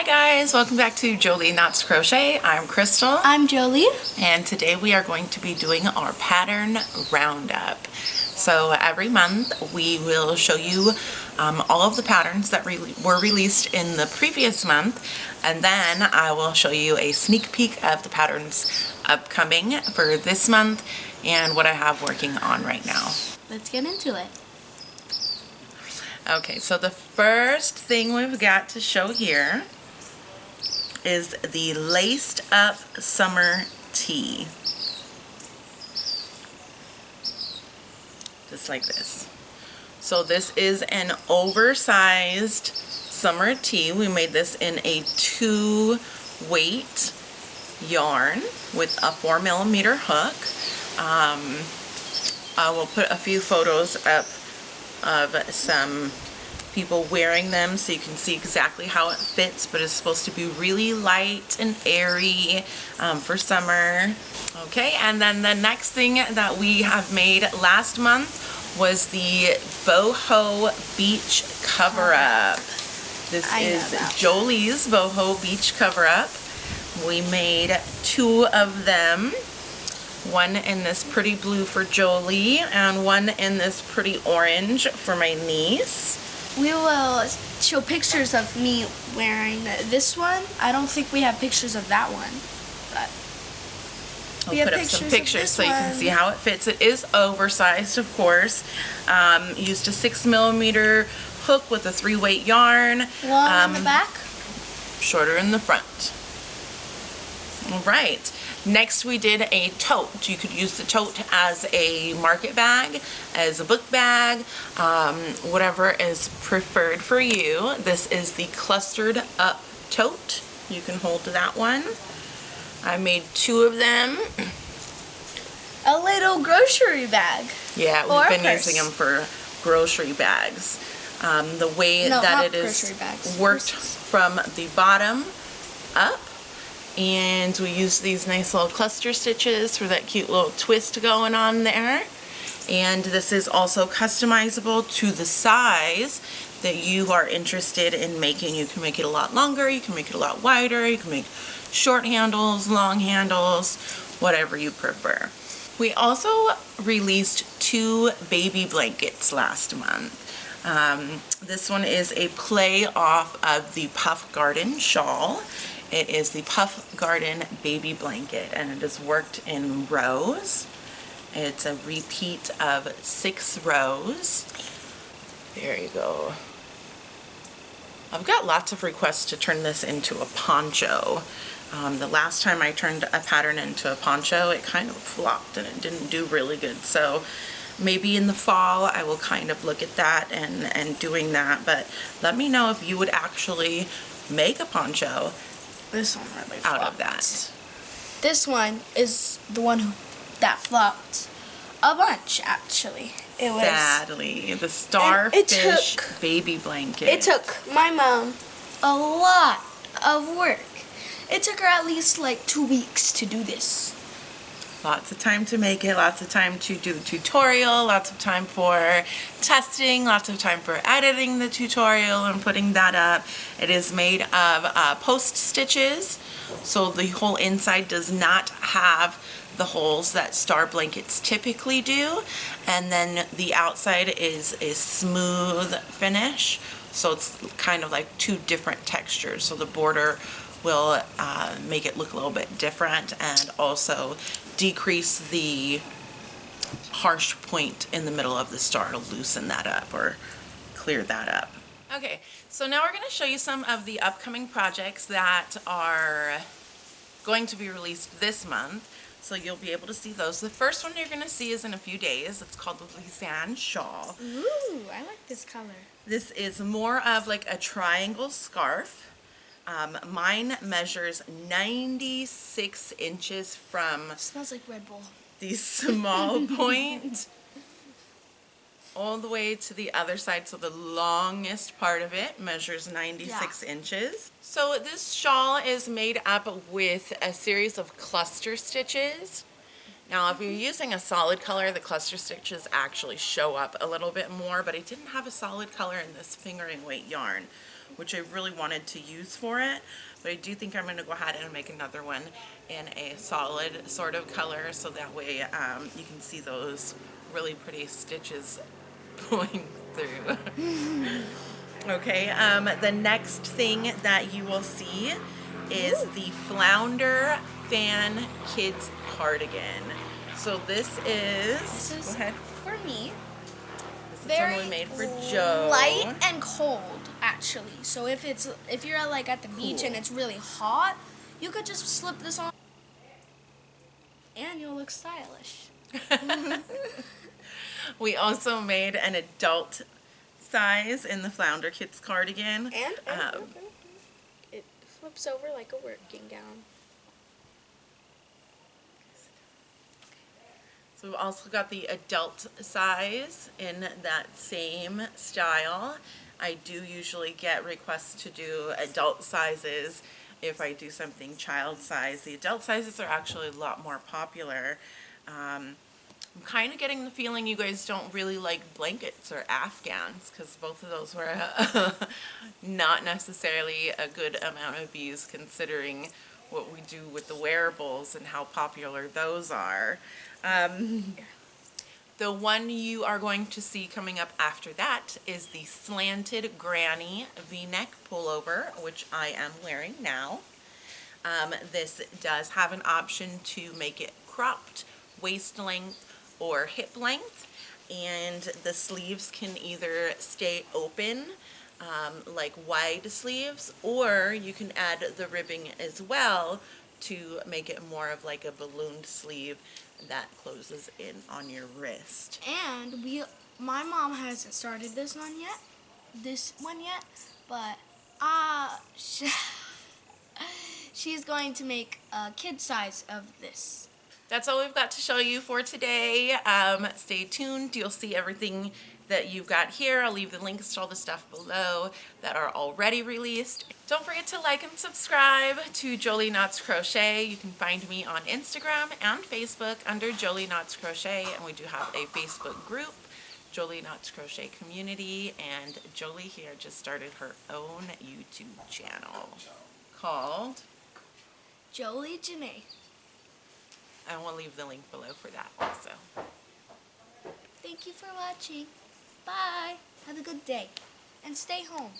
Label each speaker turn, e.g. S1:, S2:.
S1: Hi guys, welcome back to Jolie Knots Crochet. I'm Crystal.
S2: I'm Jolie.
S1: And today we are going to be doing our pattern roundup. So every month we will show you all of the patterns that were released in the previous month, and then I will show you a sneak peek of the patterns upcoming for this month and what I have working on right now.
S2: Let's get into it.
S1: Okay, so the first thing we've got to show here is the laced up summer tee. Just like this. So this is an oversized summer tee. We made this in a 2-weight yarn with a 4mm hook. I will put a few photos up of some people wearing them so you can see exactly how it fits, but it's supposed to be really light and airy for summer. Okay, and then the next thing that we have made last month was the Boho Beach CoverUp. This is Jolie's Boho Beach CoverUp. We made 2 of them. One in this pretty blue for Jolie and one in this pretty orange for my niece.
S2: We will show pictures of me wearing this one. I don't think we have pictures of that one, but
S1: I'll put up some pictures so you can see how it fits. It is oversized, of course. Used a 6mm hook with a 3-weight yarn.
S2: Long in the back,
S1: shorter in the front. All right. Next we did a tote. You could use the tote as a market bag, as a book bag, whatever is preferred for you. This is the clustered up tote. You can hold that one. I made 2 of them.
S2: A little grocery bag.
S1: Yeah, we've been using them for grocery bags. The way that it is worked from the bottom up. And we use these nice little cluster stitches for that cute little twist going on there. And this is also customizable to the size that you are interested in making. You can make it a lot longer, you can make it a lot wider, you can make short handles, long handles, whatever you prefer. We also released 2 baby blankets last month. This one is a play off of the Puff Garden shawl. It is the Puff Garden baby blanket, and it is worked in rows. It's a repeat of 6 rows. There you go. I've got lots of requests to turn this into a poncho. The last time I turned a pattern into a poncho, it kind of flopped and it didn't do really good. So maybe in the fall I will kind of look at that and doing that. But let me know if you would actually make a poncho.
S2: This one really flopped.
S1: Out of that.
S2: This one is the one that flopped a bunch, actually. It was
S1: sadly the Starfish baby blanket.
S2: It took my mom a lot of work. It took her at least like 2 weeks to do this.
S1: Lots of time to make it, lots of time to do the tutorial, lots of time for testing, lots of time for editing the tutorial and putting that up. It is made of post stitches, so the whole inside does not have the holes that star blankets typically do, and then the outside is a smooth finish, so it's kind of like 2 different textures. So the border will make it look a little bit different and also decrease the harsh point in the middle of the star to loosen that up or clear that up. Okay, so now we're going to show you some of the upcoming projects that are going to be released this month, so you'll be able to see those. The first one you're going to see is in a few days. It's called the Lisanne shawl.
S2: Ooh, I like this color.
S1: This is more of like a triangle scarf. Mine measures 96 inches from
S2: smells like Red Bull.
S1: the small point all the way to the other side. So the longest part of it measures 96 inches. So this shawl is made up with a series of cluster stitches. Now if you're using a solid color, the cluster stitches actually show up a little bit more, but I didn't have a solid color in this fingering weight yarn. which I really wanted to use for it. But I do think I'm going to go ahead and make another one in a solid sort of color, so that way you can see those really pretty stitches going through. Okay, the next thing that you will see is the Flounder Fan Kids Cardigan. So this is go ahead.
S2: For me.
S1: This is totally made for Joe.
S2: Light and cold, actually. So if you're like at the beach and it's really hot, you could just slip this on and you'll look stylish.
S1: We also made an adult size in the Flounder Kids cardigan.
S3: And it flips over like a working gown.
S1: So we've also got the adult size in that same style. I do usually get requests to do adult sizes if I do something child size. The adult sizes are actually a lot more popular. I'm kind of getting the feeling you guys don't really like blankets or afghans, because both of those were not necessarily a good amount of views considering what we do with the wearables and how popular those are. The one you are going to see coming up after that is the slanted granny v-neck pullover, which I am wearing now. This does have an option to make it cropped, waist length, or hip length, and the sleeves can either stay open like wide sleeves, or you can add the ribbing as well to make it more of like a ballooned sleeve that closes in on your wrist.
S2: And my mom hasn't started this one yet, but she's going to make a kid size of this.
S1: That's all we've got to show you for today. Stay tuned. You'll see everything that you've got here. I'll leave the links to all the stuff below that are already released. Don't forget to like and subscribe to Jolie Knots Crochet. You can find me on Instagram and Facebook under Jolie Knots Crochet, and we do have a Facebook group, Jolie Knots Crochet Community, and Jolie here just started her own YouTube channel called
S2: Jolie Janae.
S1: And we'll leave the link below for that also.
S2: Thank you for watching. Bye. Have a good day. And stay home.